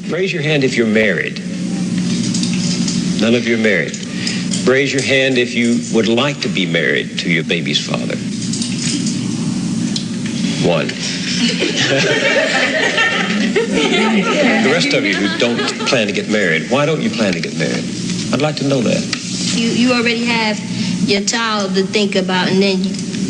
Raise your hand if you're married. None of you are married. Raise your hand if you would like to be married to your baby's father. One. The rest of you who don't plan to get married, why don't you plan to get married? I'd like to know that. You already have your child to think about, and then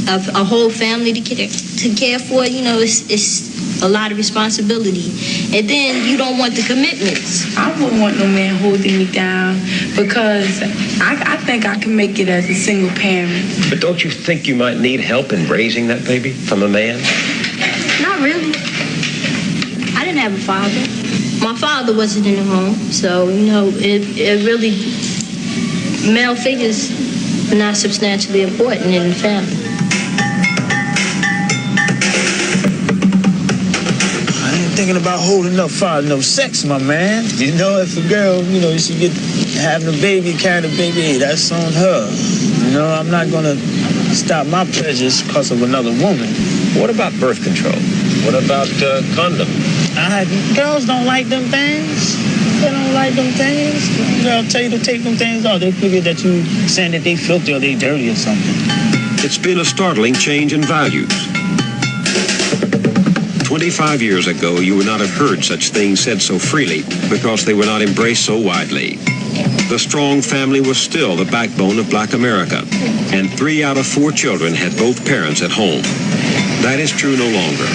a whole family to care for. You know, it's a lot of responsibility, and then you don't want the commitments. I wouldn't want no man holding me down because I think I can make it as a single parent. But don't you think you might need help in raising that baby from a man? Not really. I didn't have a father. My father wasn't in the home, so you know it really, male figures are not substantially important in the family. Thinking about holding up for no sex, my man. You know, if a girl, you know, she get having a baby, carrying a baby, hey, that's on her. You know, I'm not gonna stop my pleasures because of another woman. What about birth control? What about condom? Girls don't like them things. They don't like them things. Girl tell you to take them things off. They figure that you saying that they filthy or they dirty or something. It's been a startling change in values. 25 years ago, you would not have heard such things said so freely because they were not embraced so widely. The strong family was still the backbone of Black America, and 3 out of 4 children had both parents at home. That is true no longer.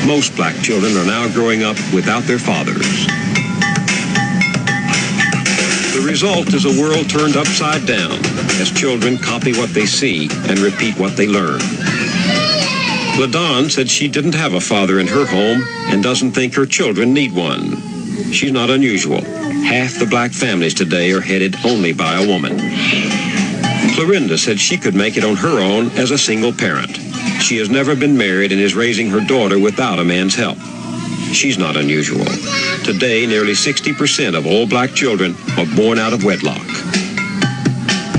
Most Black children are now growing up without their fathers. The result is a world turned upside down as children copy what they see and repeat what they learn. LaDawn said she didn't have a father in her home and doesn't think her children need one. She's not unusual. Half the Black families today are headed only by a woman. Clorinda said she could make it on her own as a single parent. She has never been married and is raising her daughter without a man's help. She's not unusual. Today, nearly 60% of all Black children are born out of wedlock.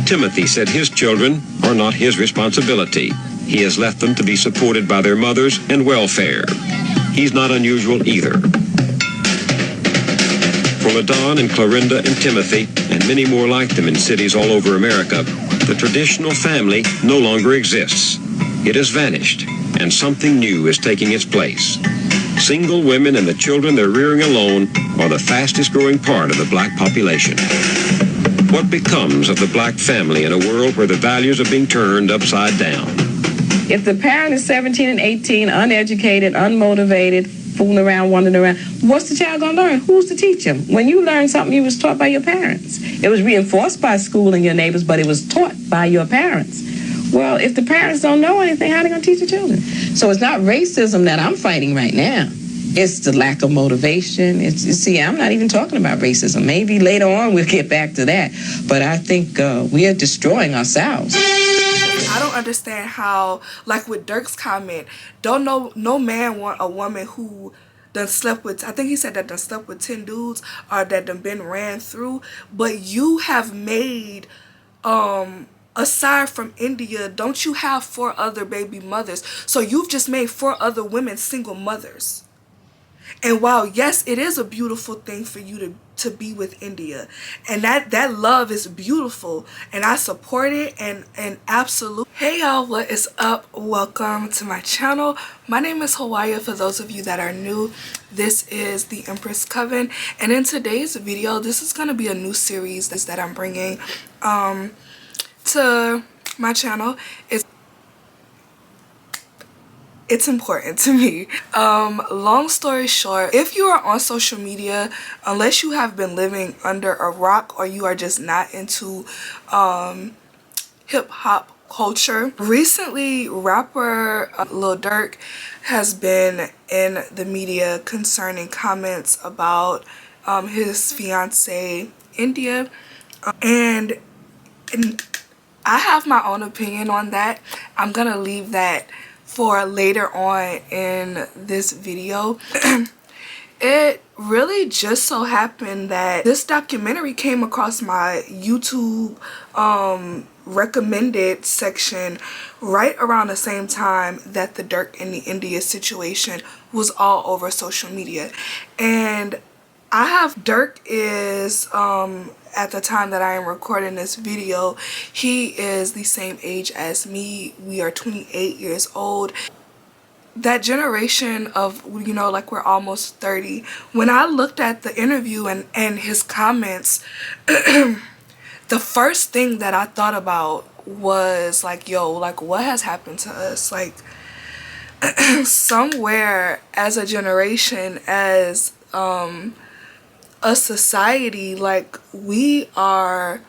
Timothy said his children are not his responsibility. He has left them to be supported by their mothers and welfare. He's not unusual either. For LaDawn and Clorinda and Timothy, and many more like them in cities all over America, the traditional family no longer exists. It has vanished, and something new is taking its place. Single women and the children they're rearing alone are the fastest growing part of the Black population. What becomes of the Black family in a world where the values are being turned upside down? If the parent is 17 and 18, uneducated, unmotivated, fooling around, wandering around, what's the child going to learn? Who's to teach him? When you learn something, you was taught by your parents. It was reinforced by school and your neighbors, but it was taught by your parents. Well, if the parents don't know anything, how are they going to teach the children? So it's not racism that I'm fighting right now. It's the lack of motivation. You see, I'm not even talking about racism. Maybe later on we'll get back to that. But I think we are destroying ourselves. I don't understand how, like with Dirk's comment, no man want a woman who done slept with, I think he said that done slept with 10 dudes or that done been ran through. But you have made, aside from India, don't you have 4 other baby mothers? So you've just made 4 other women single mothers. And while, yes, it is a beautiful thing for you to be with India, and that love is beautiful, and I support it, and absolutely. Hey y'all, what is up? Welcome to my channel. My name is Hawaii. For those of you that are new, this is the Empress Coven, and in today's video, this is going to be a new series that I'm bringing to my channel. It's important to me. Long story short, if you are on social media, unless you have been living under a rock or you are just not into hip-hop culture, recently rapper Lil Durk has been in the media concerning comments about his fiance India, and I have my own opinion on that. I'm gonna leave that for later on in this video. It really just so happened that this documentary came across my YouTube recommended section right around the same time that the Durk and the India situation was all over social media. And I have Dirk is at the time that I am recording this video, he is the same age as me. We are 28 years old. That generation of, you know, like we're almost 30. When I looked at the interview and his comments, the first thing that I thought about was like, yo, like what has happened to us? Like somewhere as a generation, as a society, like we are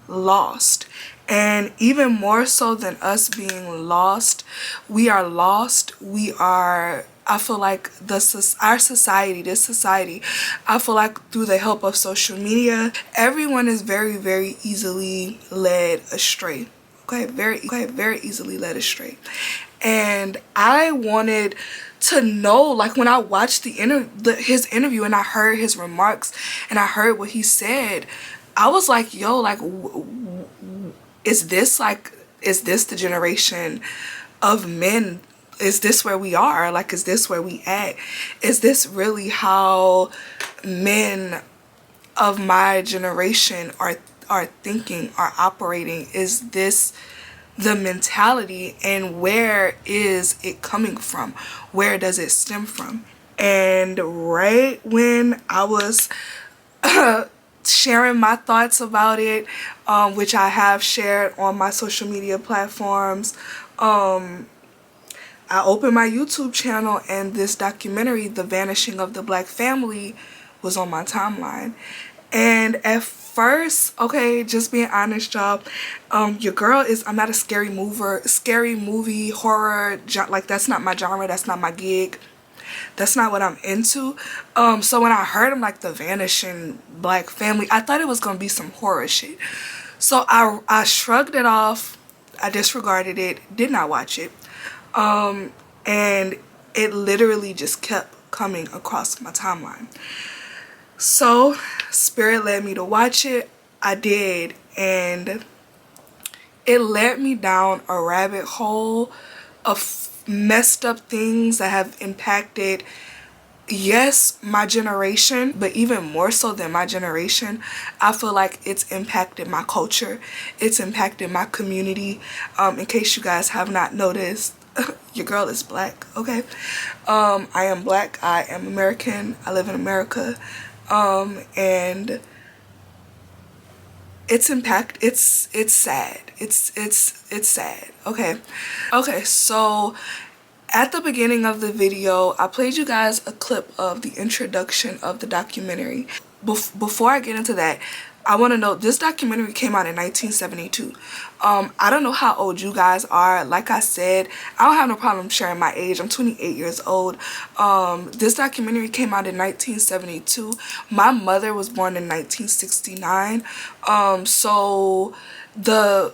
lost. And even more so than us being lost, we are lost. We are, I feel like our society, this society, I feel like through the help of social media, everyone is very, very easily led astray. Okay, very easily led astray. And I wanted to know, like when I watched his interview and I heard his remarks and I heard what he said, I was like, yo, like is this the generation of men? Is this where we are? Like, is this where we at? Is this really how men of my generation are thinking, are operating? Is this the mentality, and where is it coming from? Where does it stem from? And right when I was sharing my thoughts about it, which I have shared on my social media platforms, I opened my YouTube channel and this documentary, The Vanishing of the Black Family, was on my timeline. And at first, okay, just being honest, y'all, your girl is, I'm not a scary movie, horror, like that's not my genre, that's not my gig. That's not what I'm into. So when I heard him, like The Vanishing Black Family, I thought it was gonna be some horror shit. So I shrugged it off. I disregarded it. Did not watch it. And it literally just kept coming across my timeline. So Spirit led me to watch it. I did, and it led me down a rabbit hole of messed up things that have impacted, yes, my generation, but even more so than my generation, I feel like it's impacted my culture. It's impacted my community. In case you guys have not noticed, your girl is black, okay? I am black. I am American. I live in America. And it's sad. It's sad. Okay, so at the beginning of the video, I played you guys a clip of the introduction of the documentary. Before I get into that, I want to know, this documentary came out in 1972. I don't know how old you guys are. Like I said, I don't have no problem sharing my age. I'm 28 years old. This documentary came out in 1972. My mother was born in 1969. So the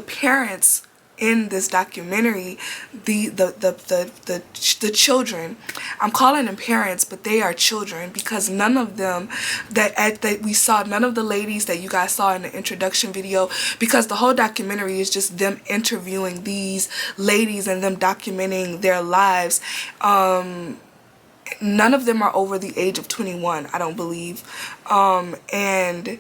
parents in this documentary, the children, I'm calling them parents, but they are children, because none of them that we saw, none of the ladies that you guys saw in the introduction video, because the whole documentary is just them interviewing these ladies and them documenting their lives. None of them are over the age of 21, I don't believe. And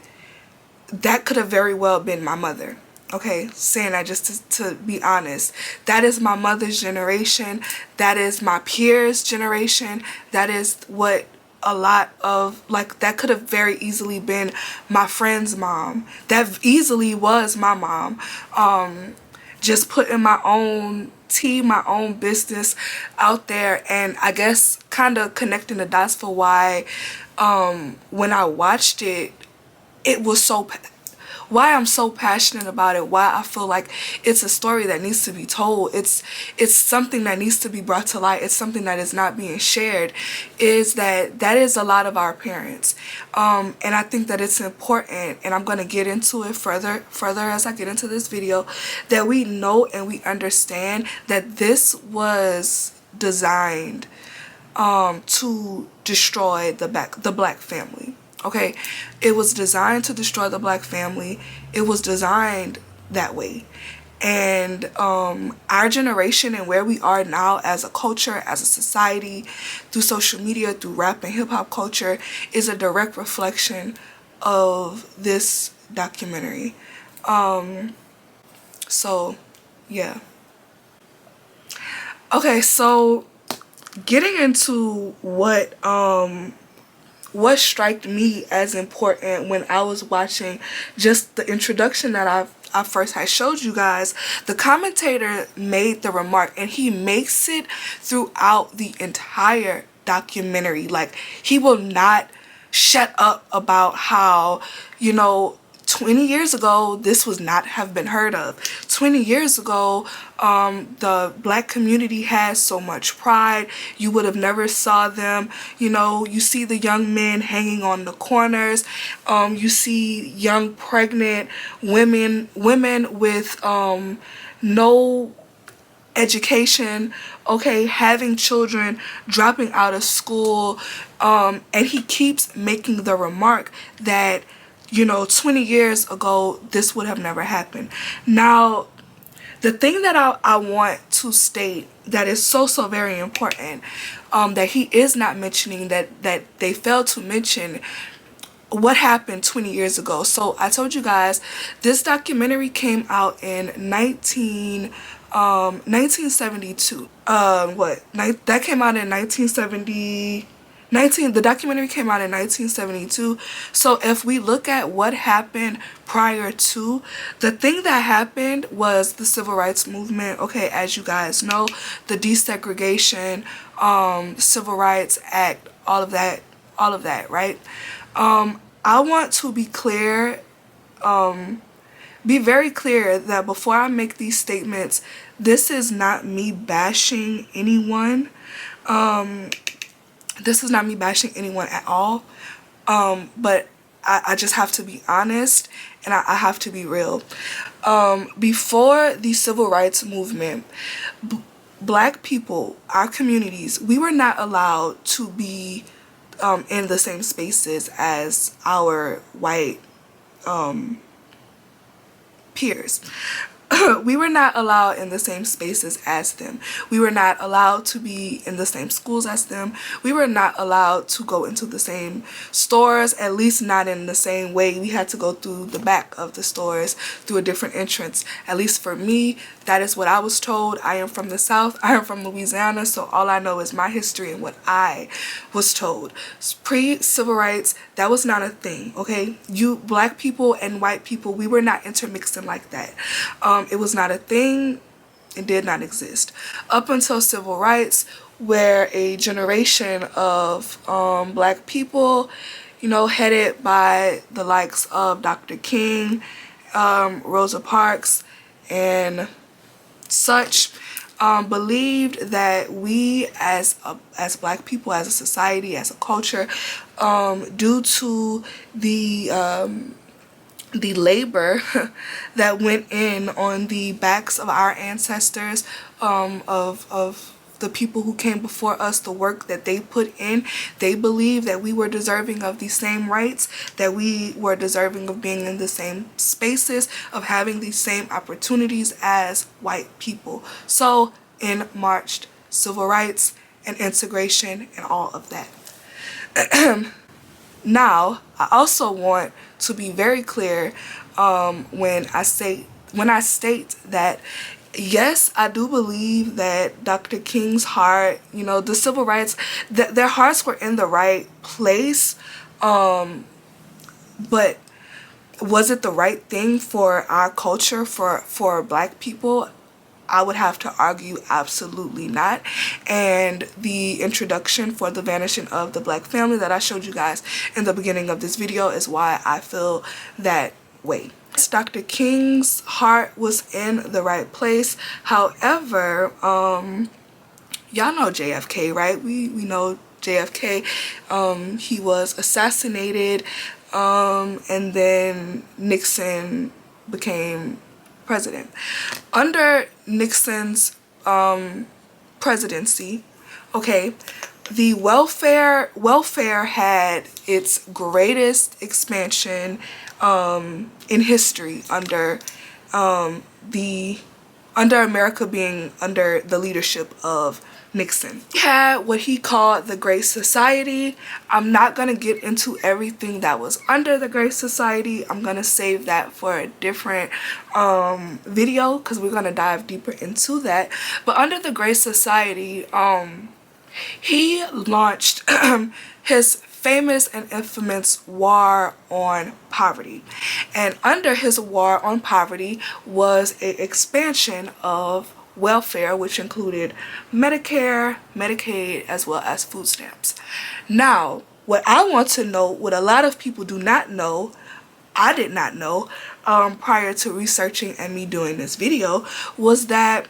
that could have very well been my mother. Okay, saying that just to be honest. That is my mother's generation. That is my peers' generation. That is what a lot of, like, that could have very easily been my friend's mom. That easily was my mom. Just putting my own tea, my own business out there, and I guess kind of connecting the dots for why when I watched it, it was so, why I'm so passionate about it, why I feel like it's a story that needs to be told, it's something that needs to be brought to light, it's something that is not being shared, is that is a lot of our parents. And I think that it's important, and I'm going to get into it further as I get into this video, that we know and we understand that this was designed to destroy the black family. Okay, it was designed to destroy the black family. It was designed that way. And our generation and where we are now as a culture, as a society, through social media, through rap and hip-hop culture, is a direct reflection of this documentary. So yeah. Okay, so getting into what struck me as important when I was watching just the introduction that I first had showed you guys. The commentator made the remark, and he makes it throughout the entire documentary. Like, he will not shut up about how, you know, 20 years ago, this was not have been heard of. 20 years ago, the black community has so much pride. You would have never saw them. You know, you see the young men hanging on the corners. You see young pregnant women with no education, okay, having children, dropping out of school. And he keeps making the remark that, you know, 20 years ago, this would have never happened. Now, the thing that I want to state that is so very important, that he is not mentioning, that they failed to mention, what happened 20 years ago. So I told you guys, this documentary came out in 1972. That came out in 1970. The documentary came out in 1972. So if we look at what happened prior to, the thing that happened was the Civil Rights Movement. Okay, as you guys know, the desegregation, Civil Rights Act, all of that, right? I want to be clear, be very clear that before I make these statements, this is not me bashing anyone. This is not me bashing anyone at all, but I just have to be honest, and I have to be real. Before the Civil Rights Movement, black people, our communities, we were not allowed to be in the same spaces as our white peers. We were not allowed in the same spaces as them. We were not allowed to be in the same schools as them. We were not allowed to go into the same stores, at least not in the same way. We had to go through the back of the stores, through a different entrance. At least for me, that is what I was told. I am from the South. I am from Louisiana, so all I know is my history and what I was told. Pre-civil rights, that was not a thing, okay? You black people and white people, we were not intermixing like that. It was not a thing. It did not exist. Up until civil rights, where a generation of black people, you know, headed by the likes of Dr. King, Rosa Parks, and such, believed that we as black people, as a society, as a culture, due to the labor that went in on the backs of our ancestors, of the people who came before us, the work that they put in, they believed that we were deserving of the same rights, that we were deserving of being in the same spaces, of having the same opportunities as white people. So in marched civil rights and integration and all of that. Now, I also want to be very clear when I state that, yes, I do believe that Dr. King's heart, you know, the civil rights, their hearts were in the right place, but was it the right thing for our culture, for black people? I would have to argue absolutely not. And the introduction for the vanishing of the black family that I showed you guys in the beginning of this video is why I feel that way. Dr. King's heart was in the right place. However, y'all know JFK, right? We know JFK. He was assassinated, and then Nixon became president. Under Nixon's presidency, okay, the welfare had its greatest expansion in history under the under America being under the leadership of Nixon. He had what he called the Great Society. I'm not going to get into everything that was under the Great Society. I'm going to save that for a different video because we're going to dive deeper into that. But under the Great Society, he launched his famous and infamous war on poverty. And under his war on poverty was an expansion of welfare, which included Medicare, Medicaid, as well as food stamps. Now, what I want to know, what a lot of people do not know, I did not know prior to researching and me doing this video, was that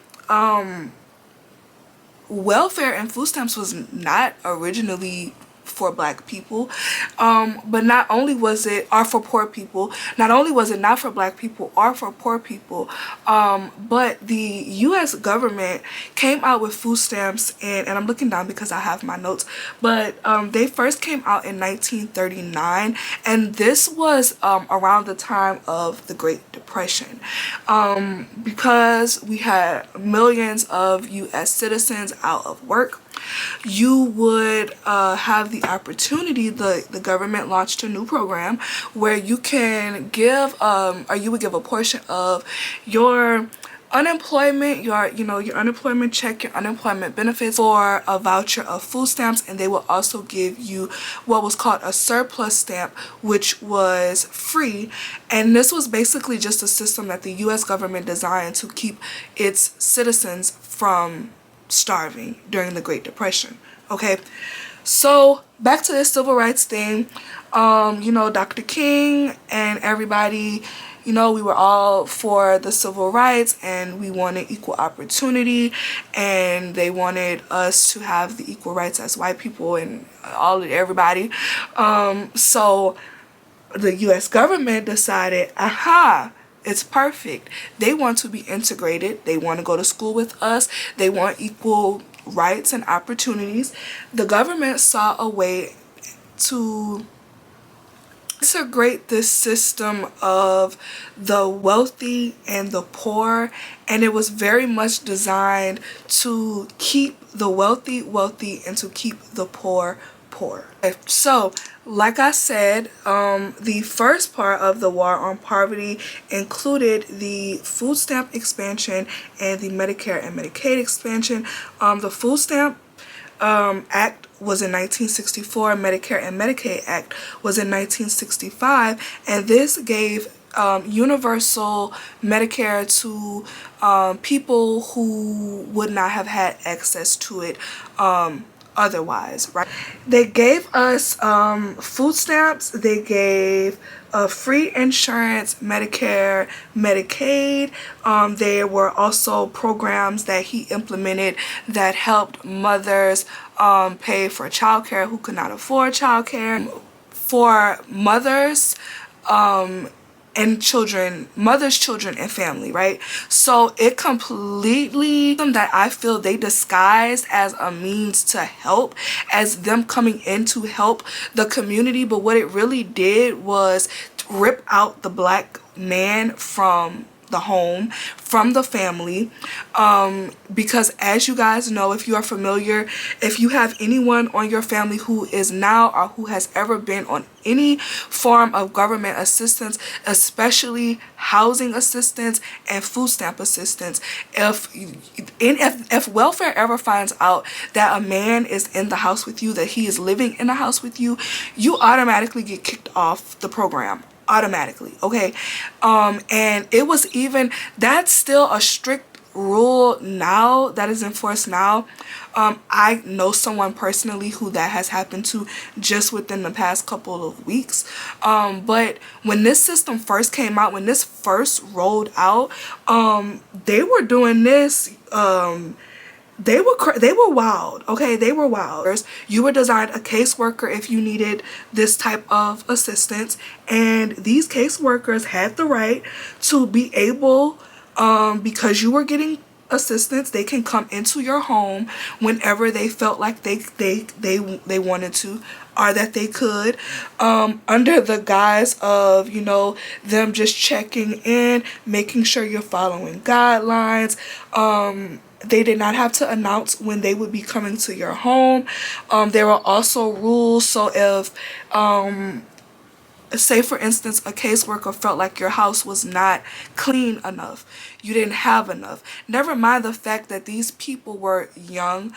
welfare and food stamps was not originally for black people, but not only was it, or for poor people, not only was it not for black people or for poor people, but the US government came out with food stamps and I'm looking down because I have my notes, but they first came out in 1939, and this was around the time of the Great Depression, because we had millions of US citizens out of work. You would have the opportunity, the government launched a new program where you can give or you would give a portion of your unemployment, your unemployment check, your unemployment benefits for a voucher of food stamps, and they will also give you what was called a surplus stamp, which was free. And this was basically just a system that the US government designed to keep its citizens from starving during the Great Depression. Okay, so back to this civil rights thing. Dr. King and everybody, we were all for the civil rights and we wanted equal opportunity, and they wanted us to have the equal rights as white people and everybody. So the US government decided, it's perfect. They want to be integrated. They want to go to school with us. They want equal rights and opportunities. The government saw a way to integrate this system of the wealthy and the poor, and it was very much designed to keep the wealthy wealthy and to keep the poor poor. So, like I said, the first part of the war on poverty included the food stamp expansion and the Medicare and Medicaid expansion. The Food Stamp Act was in 1964, Medicare and Medicaid Act was in 1965, and this gave universal Medicare to people who would not have had access to it otherwise, right? They gave us food stamps, they gave free insurance, Medicare, Medicaid. There were also programs that he implemented that helped mothers pay for childcare who could not afford childcare. For mothers and children, mothers, children, and family, right? So it completely, that I feel they disguised as a means to help, as them coming in to help the community, but what it really did was rip out the black man from the home, from the family, because as you guys know, if you are familiar, if you have anyone on your family who is now or who has ever been on any form of government assistance, especially housing assistance and food stamp assistance, if welfare ever finds out that a man is in the house with you, that he is living in the house with you, you automatically get kicked off the program. Automatically, okay? And it was even, that's still a strict rule now that is enforced now. I know someone personally who that has happened to just within the past couple of weeks. But when this system first came out, when this first rolled out, they were doing this, they were wild, okay? They were wild. You were designed a caseworker if you needed this type of assistance, and these caseworkers had the right to be able, because you were getting assistance, they can come into your home whenever they felt like they wanted to. or that they could, under the guise of, you know, them just checking in, making sure you're following guidelines. They did not have to announce when they would be coming to your home. There were also rules, so if say for instance a caseworker felt like your house was not clean enough, you didn't have enough, never mind the fact that these people were young,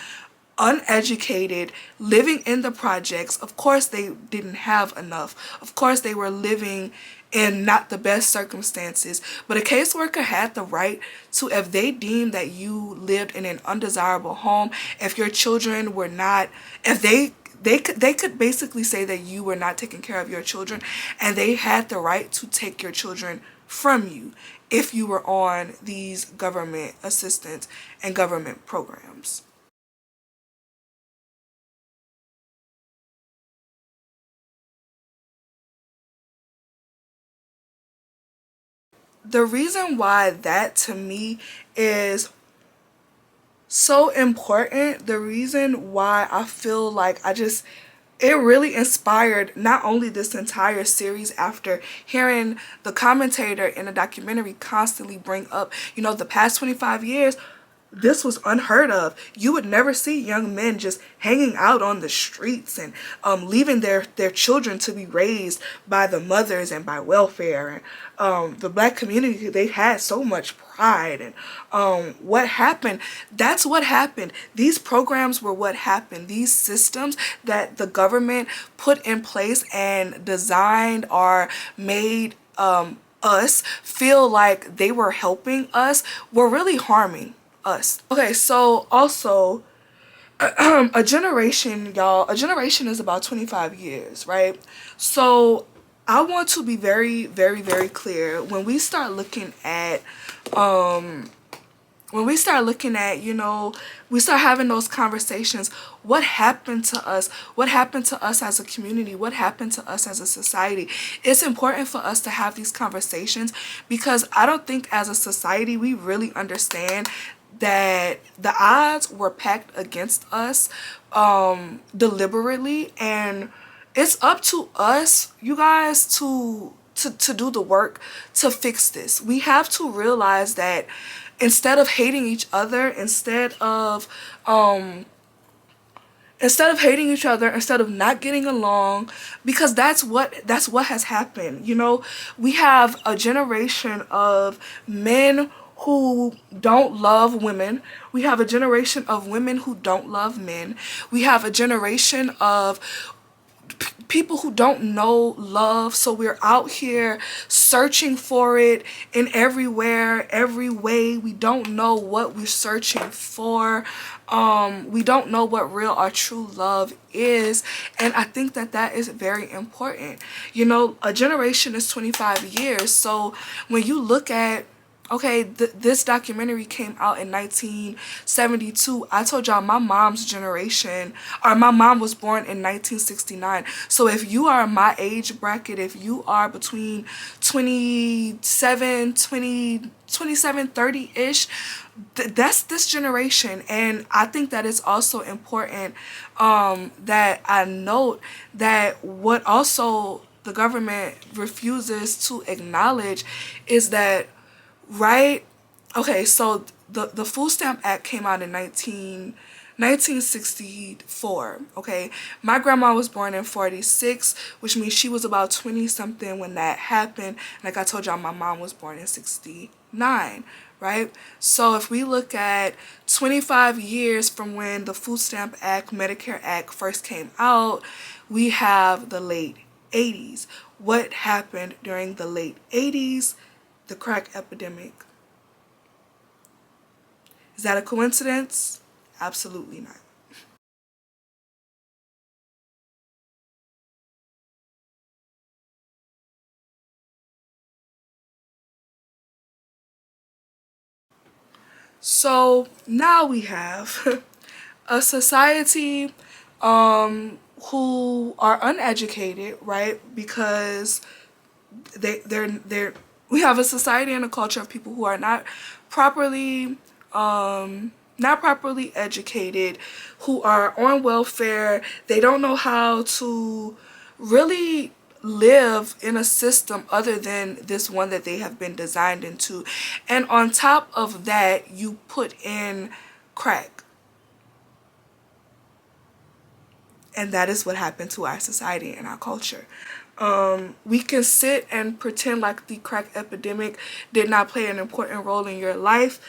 uneducated, living in the projects. Of course they didn't have enough. Of course they were living in not the best circumstances. But a caseworker had the right to, if they deemed that you lived in an undesirable home, if your children were not, if they could basically say that you were not taking care of your children, and they had the right to take your children from you if you were on these government assistance and government programs. The reason why that to me is so important, the reason why I feel like it really inspired not only this entire series after hearing the commentator in a documentary constantly bring up, you know, the past 25 years, this was unheard of. You would never see young men just hanging out on the streets and leaving their children to be raised by the mothers and by welfare. And the black community, they had so much pride. And what happened, that's what happened. These programs were what happened. These systems that the government put in place and designed or made us feel like they were helping us were really harming us. Okay, so also a generation, y'all, a generation is about 25 years, right? So I want to be very, very, very clear when we start looking at you know, we start having those conversations, what happened to us? What happened to us as a community? What happened to us as a society? It's important for us to have these conversations because I don't think as a society we really understand that the odds were packed against us deliberately, and it's up to us, you guys, to do the work to fix this. We have to realize that instead of hating each other, instead of hating each other, instead of not getting along, because that's what has happened. You know, we have a generation of men who don't love women. We have a generation of women who don't love men. We have a generation of people who don't know love, so we're out here searching for it in everywhere, every way. We don't know what we're searching for. We don't know what real or true love is, and I think that is very important. You know, a generation is 25 years, so when you look at, okay, this documentary came out in 1972. I told y'all my mom's generation, or my mom was born in 1969. So if you are my age bracket, if you are between 27, 30-ish, that's this generation. And I think that it's also important that I note that what also the government refuses to acknowledge is that, right? Okay, so the Food Stamp Act came out in 1964, okay? My grandma was born in 46, which means she was about 20 something when that happened. Like I told y'all, my mom was born in 69, right? So if we look at 25 years from when the Food Stamp Act, Medicare Act first came out, we have the late 80s. What happened during the late 80s? The crack epidemic. Is that a coincidence? Absolutely not. So now we have a society who are uneducated, right? Because they're we have a society and a culture of people who are not properly not properly educated, who are on welfare. They don't know how to really live in a system other than this one that they have been designed into. And on top of that, you put in crack. And that is what happened to our society and our culture. We can sit and pretend like the crack epidemic did not play an important role in your life.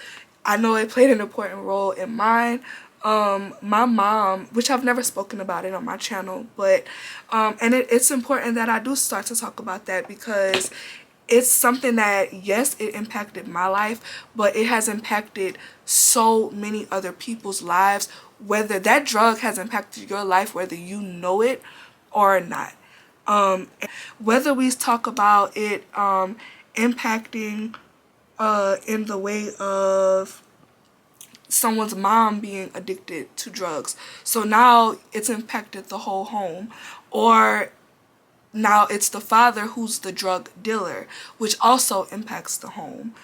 I know it played an important role in mine. My mom, which I've never spoken about it on my channel, but and it's important that I do start to talk about that, because it's something that, yes, it impacted my life, but it has impacted so many other people's lives. Whether that drug has impacted your life, whether you know it or not. Whether we talk about it impacting in the way of someone's mom being addicted to drugs. So now it's impacted the whole home. Or now it's the father who's the drug dealer, which also impacts the home.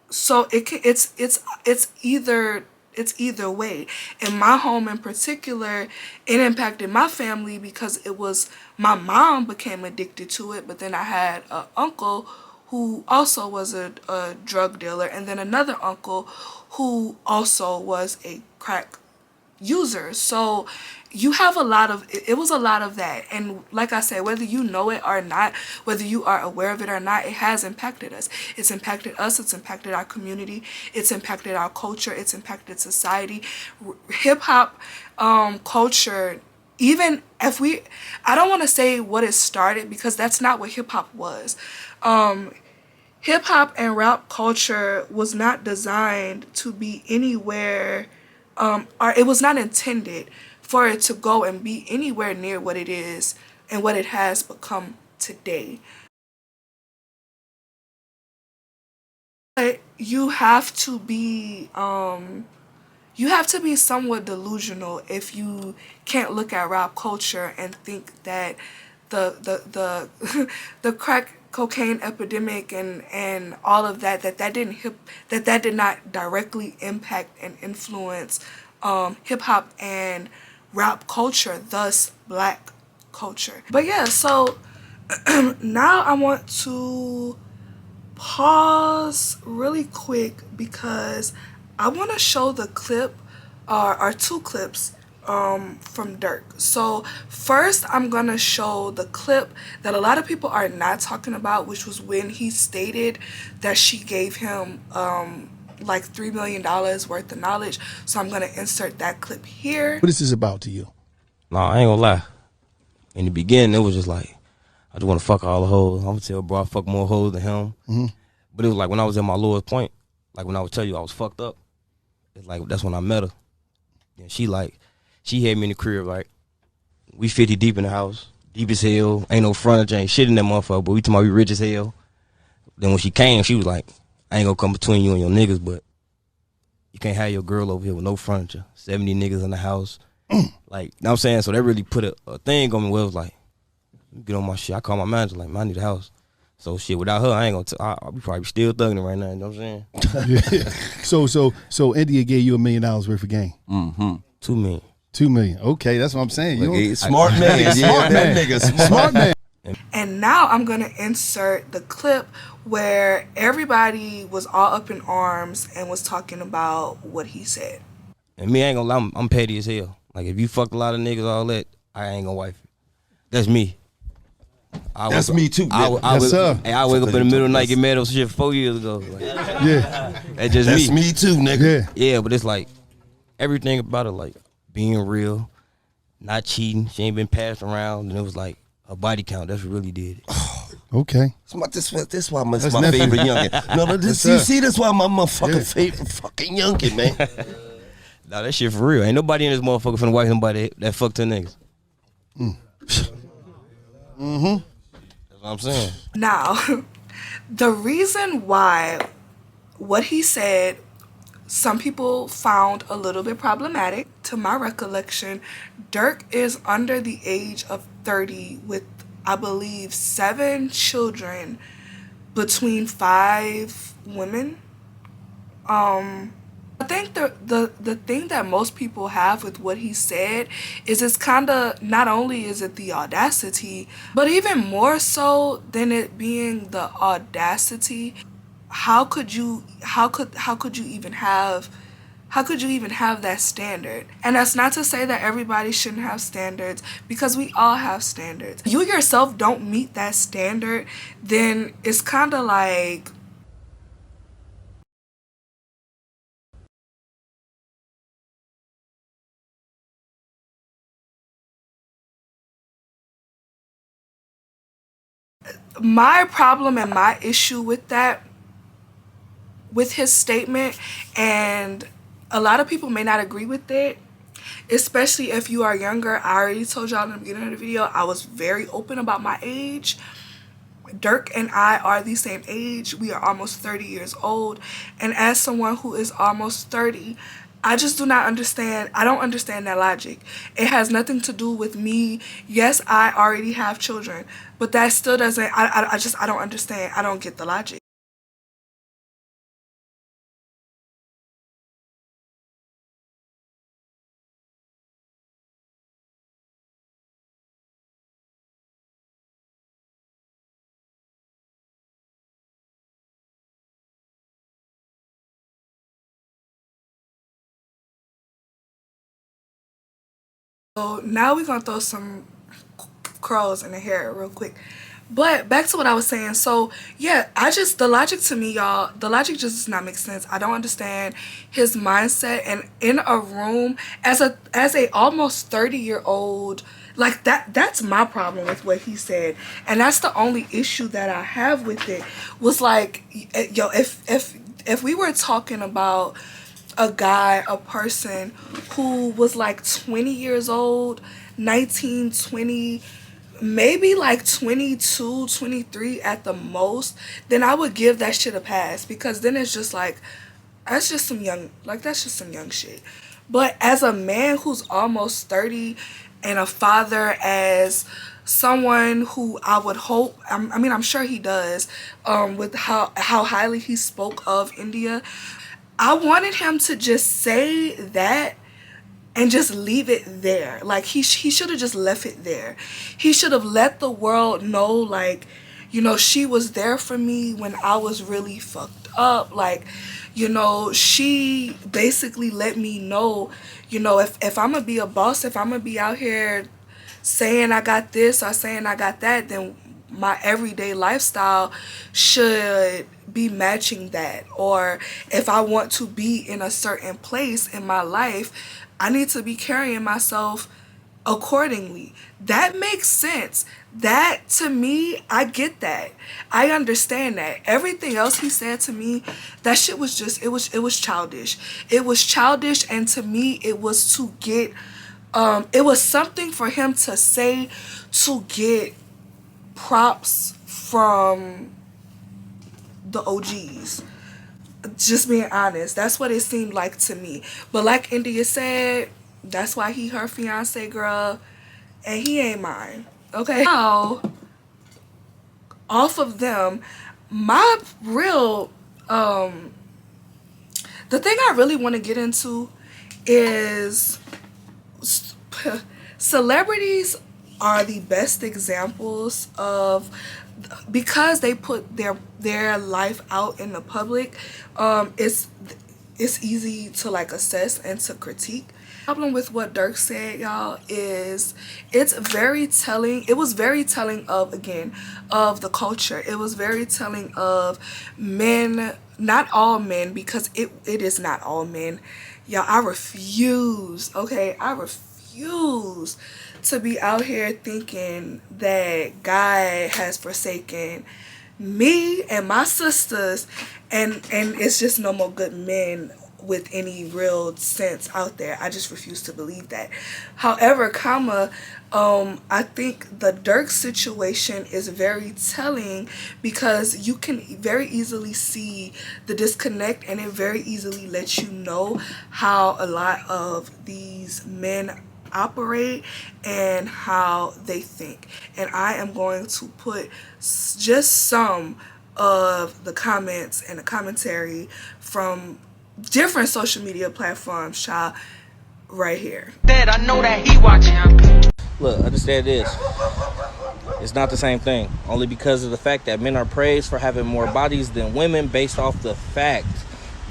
So it's either way. In my home in particular, it impacted my family because it was my mom became addicted to it, but then I had an uncle who also was a drug dealer, and then another uncle who also was a crack user. So you have it was a lot of that. And like I said, whether you know it or not, whether you are aware of it or not, it has impacted us. It's impacted us. It's impacted our community. It's impacted our culture. It's impacted society. Hip hop culture, even if I don't want to say what it started, because that's not what hip hop was. Hip hop and rap culture was not designed to be anywhere, or it was not intended for it to go and be anywhere near what it is and what it has become today. But you have to be somewhat delusional if you can't look at rap culture and think that the the crack cocaine epidemic and all of that did not directly impact and influence hip hop and rap culture, thus black culture. But yeah, so now I want to pause really quick because I want to show the clip or two clips from Dirk. So first I'm gonna show the clip that a lot of people are not talking about, which was when he stated that she gave him like $3 million worth of knowledge. So I'm gonna insert that clip here. What is this about to you? Nah, I ain't gonna lie. In the beginning, it was just like, I just want to fuck all the hoes. I'm gonna tell bro I fuck more hoes than him. Mm-hmm. But it was like when I was at my lowest point, like when I would tell you I was fucked up, it's like that's when I met her. And she had me in the crib, like, we 50 deep in the house, deep as hell, ain't no furniture, ain't shit in that motherfucker, but we talking about we rich as hell. Then when she came, she was like, I ain't gonna come between you and your niggas, but you can't have your girl over here with no furniture, 70 niggas in the house. Like, you know what I'm saying? So that really put a thing on me where it was like, get on my shit. I call my manager, like, man, I need a house. So shit, without her, I ain't gonna I'll be probably still thugging it right now, you know what I'm saying? So India gave you $1 million worth of game. Mm-hmm. 2 million. 2 million. Okay, that's what I'm saying. Smart man. Smart man. That nigga Smart man. And now I'm gonna insert the clip where everybody was all up in arms and was talking about what he said. And me, I ain't gonna lie, I'm petty as hell. Like, if you fucked a lot of niggas, all that, I ain't gonna wife you. That's me. That's me too. I wake up in the middle of the night, get mad over shit 4 years ago. Like, Yeah. that's just That's me too, nigga. Yeah. Yeah, but it's like, everything about it, like, being real, not cheating, she ain't been passed around, and it was like, a body count, that's what really did it. Okay. This why my favorite youngin. No, you see, that's why my motherfucking favorite fucking youngin, man. Nah, that shit for real. Ain't nobody in this motherfucker finna wife somebody that fucked 10 niggas. Mm-hmm. That's what I'm saying. Now, the reason why what he said, some people found a little bit problematic. To my recollection, Dirk is under the age of 30 with, I believe, 7 children between 5 women. I think the thing that most people have with what he said is it's kind of, not only is it the audacity, but even more so than it being the audacity, how could you even have that standard? And that's not to say that everybody shouldn't have standards, because we all have standards. You yourself don't meet that standard, then it's kind of like, my problem and my issue with that, with his statement, and a lot of people may not agree with it, especially if you are younger. I already told y'all in the beginning of the video, I was very open about my age. Dirk and I are the same age. We are almost 30 years old. And as someone who is almost 30, I just do not understand. I don't understand that logic. It has nothing to do with me. Yes, I already have children, but that still doesn't, I don't understand. I don't get the logic. So now we're gonna throw some curls in the hair real quick. But back to what I was saying. So yeah, the logic to me, y'all, the logic just does not make sense. I don't understand his mindset. And in a room as a almost 30-year-old, like that's my problem with what he said. And that's the only issue that I have with it, was like, yo, if we were talking about a guy, a person who was like 20 years old, 19, 20, maybe like 22, 23 at the most, then I would give that shit a pass, because then it's just like, that's just some young shit. But as a man who's almost 30 and a father, as someone who I would hope, I mean, I'm sure he does, with how highly he spoke of India, I wanted him to just say that and just leave it there. Like, he should have just left it there. He should have let the world know, like, you know, she was there for me when I was really fucked up. Like, you know, she basically let me know, you know, if I'm gonna be a boss, if I'm gonna be out here saying I got this or saying I got that, then my everyday lifestyle should be matching that. Or if I want to be in a certain place in my life, I need to be carrying myself accordingly. That makes sense. That, to me, I get that. I understand that. Everything else he said to me, that shit was just, it was childish. It was childish, and to me, it was to get, it was something for him to say to get props from the OGs. Just being honest, that's what it seemed like to me. But like India said, that's why he her fiance, girl, and he ain't mine. Okay, now off of them, my real the thing I really want to get into is celebrities are the best examples of, because they put their life out in the public, it's easy to like assess and to critique. Problem with what Dirk said, y'all, is it's very telling. It was very telling of, again, of the culture. It was very telling of men, not all men, because it is not all men. Y'all, I refuse, okay? I refuse to be out here thinking that God has forsaken me and my sisters, and it's just no more good men with any real sense out there. I just refuse to believe that. However, I think the Dirk situation is very telling, because you can very easily see the disconnect, and it very easily lets you know how a lot of these men operate and how they think. And I am going to put just some of the comments and the commentary from different social media platforms, child, right here. I know that he watching. Look, understand this. It's not the same thing. Only because of the fact that men are praised for having more bodies than women, based off the fact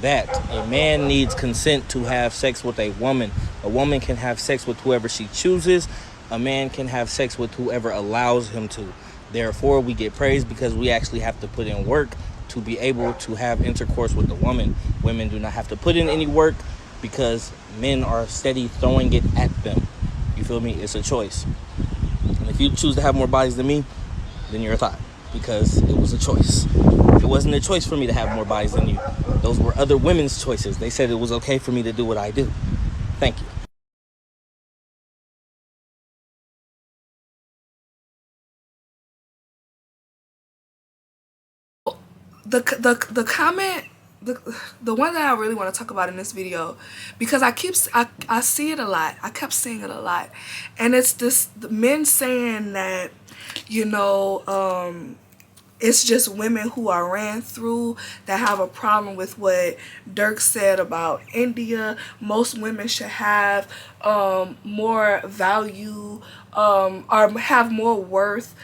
that a man needs consent to have sex with a woman. A woman can have sex with whoever she chooses. A man can have sex with whoever allows him to. Therefore, we get praised because we actually have to put in work to be able to have intercourse with a woman. Women do not have to put in any work because men are steady throwing it at them. You feel me? It's a choice. And if you choose to have more bodies than me, then you're a thought, because it was a choice. It wasn't a choice for me to have more bodies than you. Those were other women's choices. They said it was okay for me to do what I do. Thank you. The comment, the one that I really want to talk about in this video, because I see it a lot. I kept seeing it a lot, and it's this, the men saying that, you know, it's just women who are ran through that have a problem with what Dirk said about India. Most women should have more value, or have more worth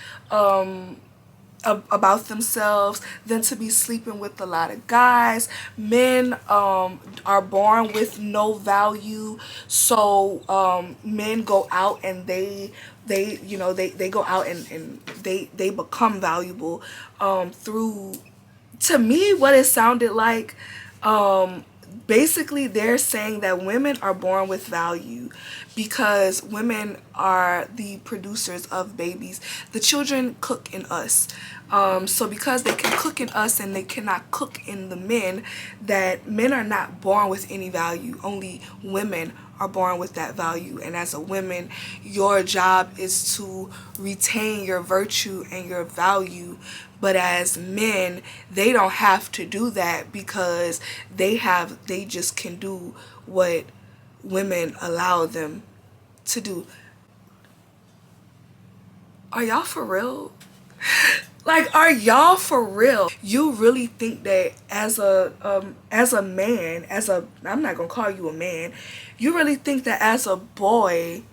about themselves than to be sleeping with a lot of guys. Men are born with no value, so men go out and they go out and they become valuable through, to me, what it sounded like, basically they're saying that women are born with value because women are the producers of babies. The children cook in us. So because they can cook in us and they cannot cook in the men, that men are not born with any value. Only women are born with that value. And as a woman, your job is to retain your virtue and your value. But as men, they don't have to do that because they just can do what women allow them to do. Are y'all for real? Like, are y'all for real? You really think that as a man, I'm not gonna call you a man, you really think that as a boy,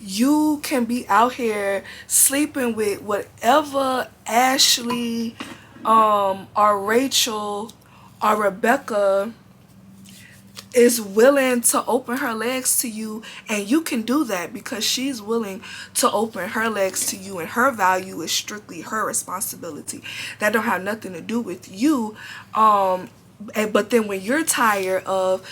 you can be out here sleeping with whatever Ashley, or Rachel, or Rebecca is willing to open her legs to you, and you can do that because she's willing to open her legs to you, and her value is strictly her responsibility. That don't have nothing to do with you. But then when you're tired of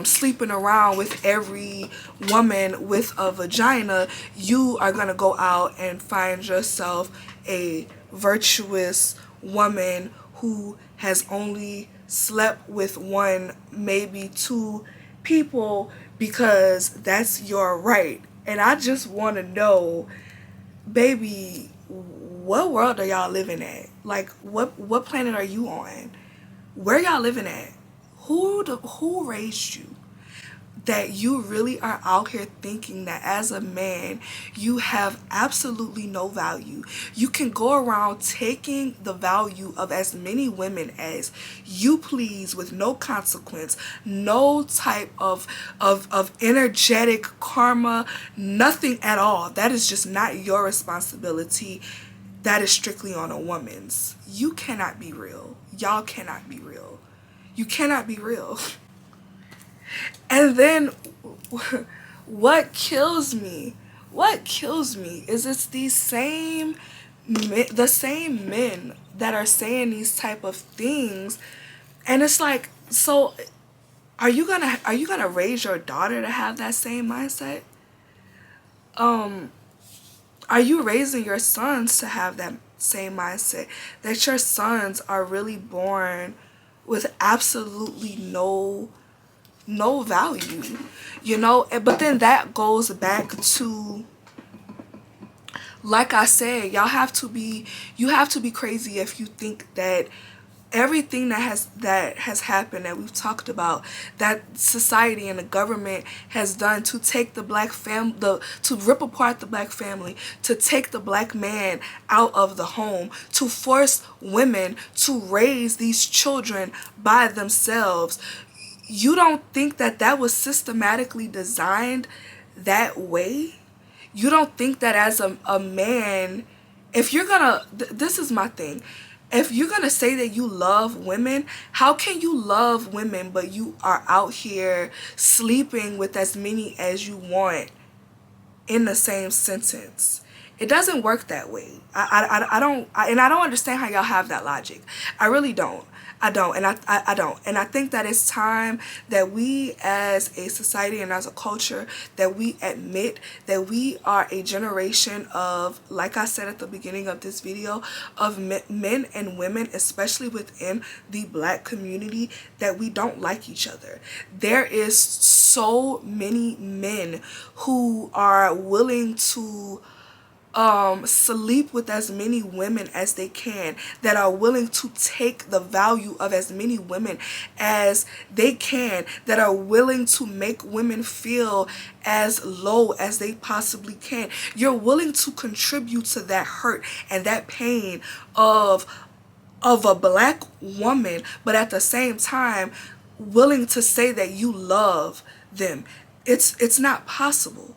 sleeping around with every woman with a vagina, you are gonna go out and find yourself a virtuous woman who has only slept with one, maybe two people, because that's your right. And I just want to know, baby, what world are y'all living at? Like, what planet are you on? Where y'all living at? Who raised you? That you really are out here thinking that as a man, you have absolutely no value. You can go around taking the value of as many women as you please with no consequence, no type of energetic karma, nothing at all. That is just not your responsibility. That is strictly on a woman's. You cannot be real. Y'all cannot be real. You cannot be real. And then what kills me is it's the same men that are saying these type of things, and it's like, so are you gonna raise your daughter to have that same mindset? Are you raising your sons to have that same mindset, that your sons are really born with absolutely no value, you know? But then that goes back to, like I said, you have to be crazy if you think that everything that has happened, that we've talked about, that society and the government has done to take the black to rip apart the black family, to take the black man out of the home, to force women to raise these children by themselves. you don't think that that was systematically designed that way? You don't think that as a man, if you're gonna, this is my thing, if you're gonna say that you love women, how can you love women but you are out here sleeping with as many as you want in the same sentence? It doesn't work that way. I don't understand how y'all have that logic. I really don't. I don't. And I think that it's time that we as a society and as a culture, that we admit that we are a generation of, like I said at the beginning of this video, of men and women, especially within the Black community, that we don't like each other. There is so many men who are willing to sleep with as many women as they can, that are willing to take the value of as many women as they can, that are willing to make women feel as low as they possibly can. You're willing to contribute to that hurt and that pain of a Black woman, but at the same time willing to say that you love them. It's not possible.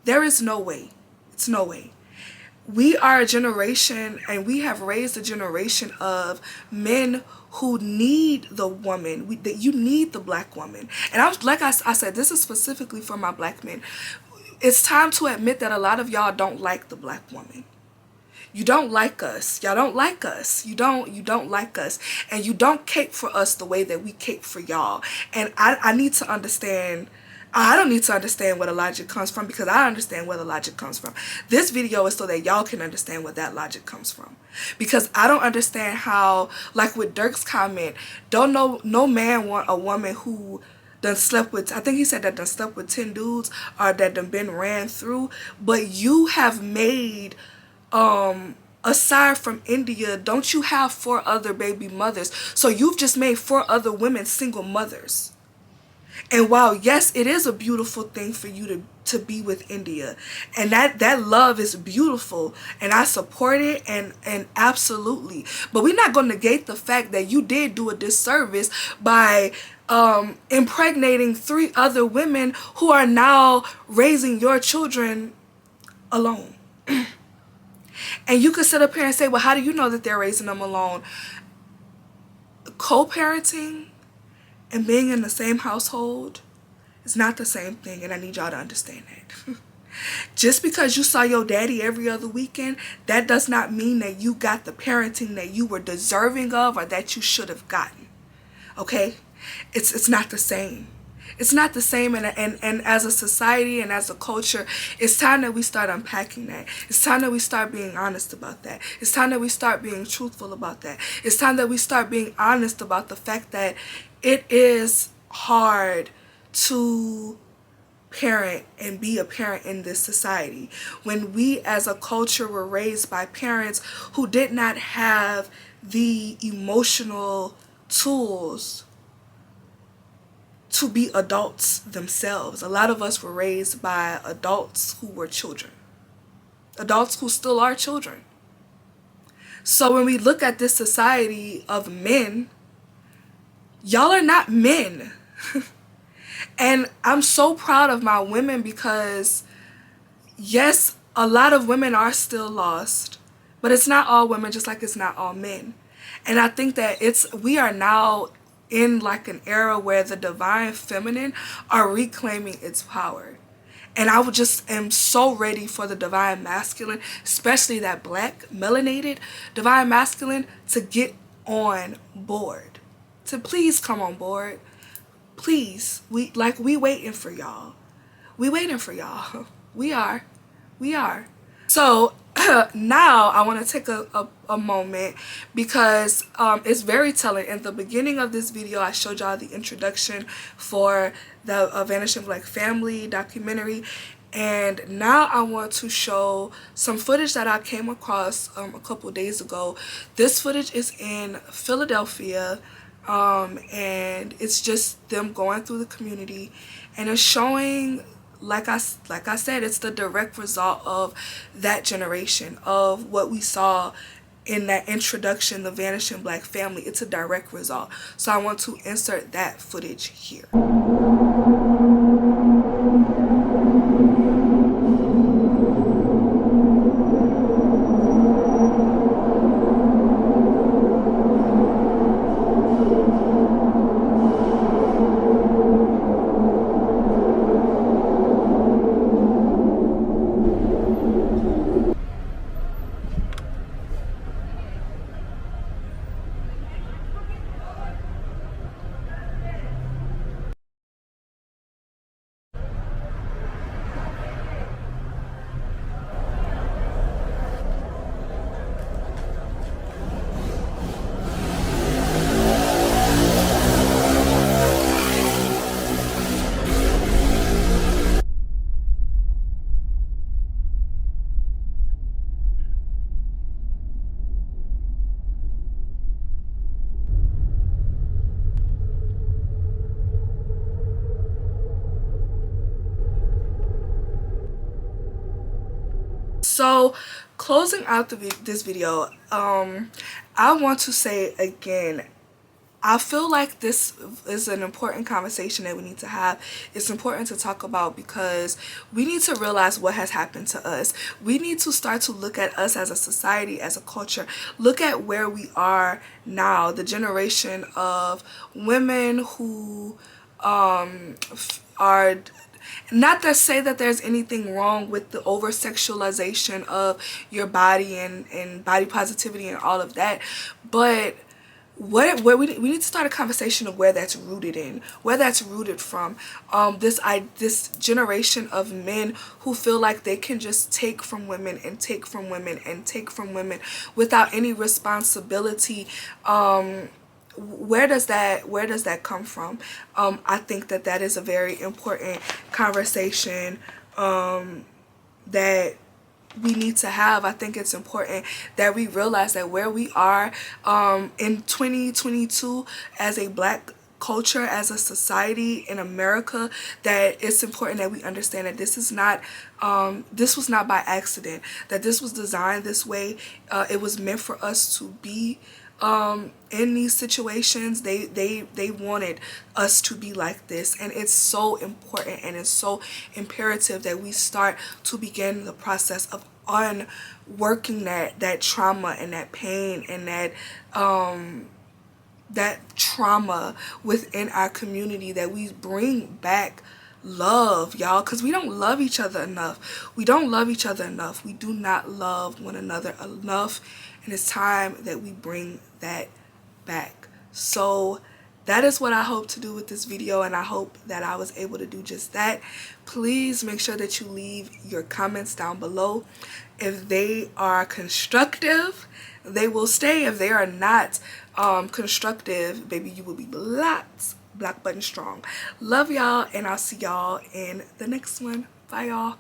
There is no way. It's no way. We are a generation, and we have raised a generation of men who need the woman. That you need the Black woman. And I said, this is specifically for my Black men. It's time to admit that a lot of y'all don't like the Black woman. You don't like us. Y'all don't like us. You don't like us. And you don't cape for us the way that we cape for y'all. And I need to understand. I don't need to understand where the logic comes from, because I understand where the logic comes from. This video is so that y'all can understand where that logic comes from. Because I don't understand how, like with Dirk's comment, no man want a woman who done slept with, I think he said that done slept with 10 dudes or that done been ran through. But you have made, aside from India, don't you have 4 other baby mothers? So you've just made 4 other women single mothers. And while, yes, it is a beautiful thing for you to be with India, and that love is beautiful, and I support it, and absolutely, but we're not going to negate the fact that you did do a disservice by impregnating 3 other women who are now raising your children alone. And you could sit up here and say, well, how do you know that they're raising them alone? Co-parenting and being in the same household is not the same thing, and I need y'all to understand that. Just because you saw your daddy every other weekend, that does not mean that you got the parenting that you were deserving of or that you should have gotten. Okay? It's not the same. It's not the same, and as a society and as a culture, it's time that we start unpacking that. It's time that we start being honest about that. It's time that we start being truthful about that. It's time that we start being honest about the fact that it is hard to parent and be a parent in this society when we as a culture were raised by parents who did not have the emotional tools to be adults themselves. A lot of us were raised by adults who were children. Adults who still are children. So when we look at this society of men, y'all are not men. And I'm so proud of my women because, yes, a lot of women are still lost, but it's not all women, just like it's not all men. And I think that we are now in like an era where the divine feminine are reclaiming its power. And I am so ready for the divine masculine, especially that Black melanated divine masculine, to get on board. To please come on board. Please. We waiting for y'all. We waiting for y'all. We are. So now I want to take a moment because it's very telling. In the beginning of this video, I showed y'all the introduction for the Vanishing Black Family documentary. And now I want to show some footage that I came across a couple days ago. This footage is in Philadelphia. And it's just them going through the community, and it's showing, like I said, it's the direct result of that generation, of what we saw in that introduction, the Vanishing Black family, it's a direct result. So I want to insert that footage here. So closing out this video, I want to say again, I feel like this is an important conversation that we need to have. It's important to talk about because we need to realize what has happened to us. We need to start to look at us as a society, as a culture. Look at where we are now, the generation of women who are... Not to say that there's anything wrong with the over-sexualization of your body and body positivity and all of that, but where we need to start a conversation of where that's rooted in, where that's rooted from. This generation of men who feel like they can just take from women and take from women and take from women without any responsibility. Where does that come from? I think that is a very important conversation that we need to have. I think it's important that we realize that where we are in 2022 as a Black culture, as a society in America, that it's important that we understand that this is not this was not by accident, that this was designed this way. It was meant for us to be in these situations. They wanted us to be like this, and it's so important and it's so imperative that we start to begin the process of unworking that trauma and that pain and that trauma within our community, that we bring back love, y'all, because we don't love each other enough. We don't love each other enough. We do not love one another enough, and it's time that we bring that back. So that is what I hope to do with this video, and I hope that I was able to do just that. Please make sure that you leave your comments down below. If they are constructive, they will stay. If they are not constructive, baby, you will be blocked. Block button strong. Love y'all, and I'll see y'all in the next one. Bye, y'all.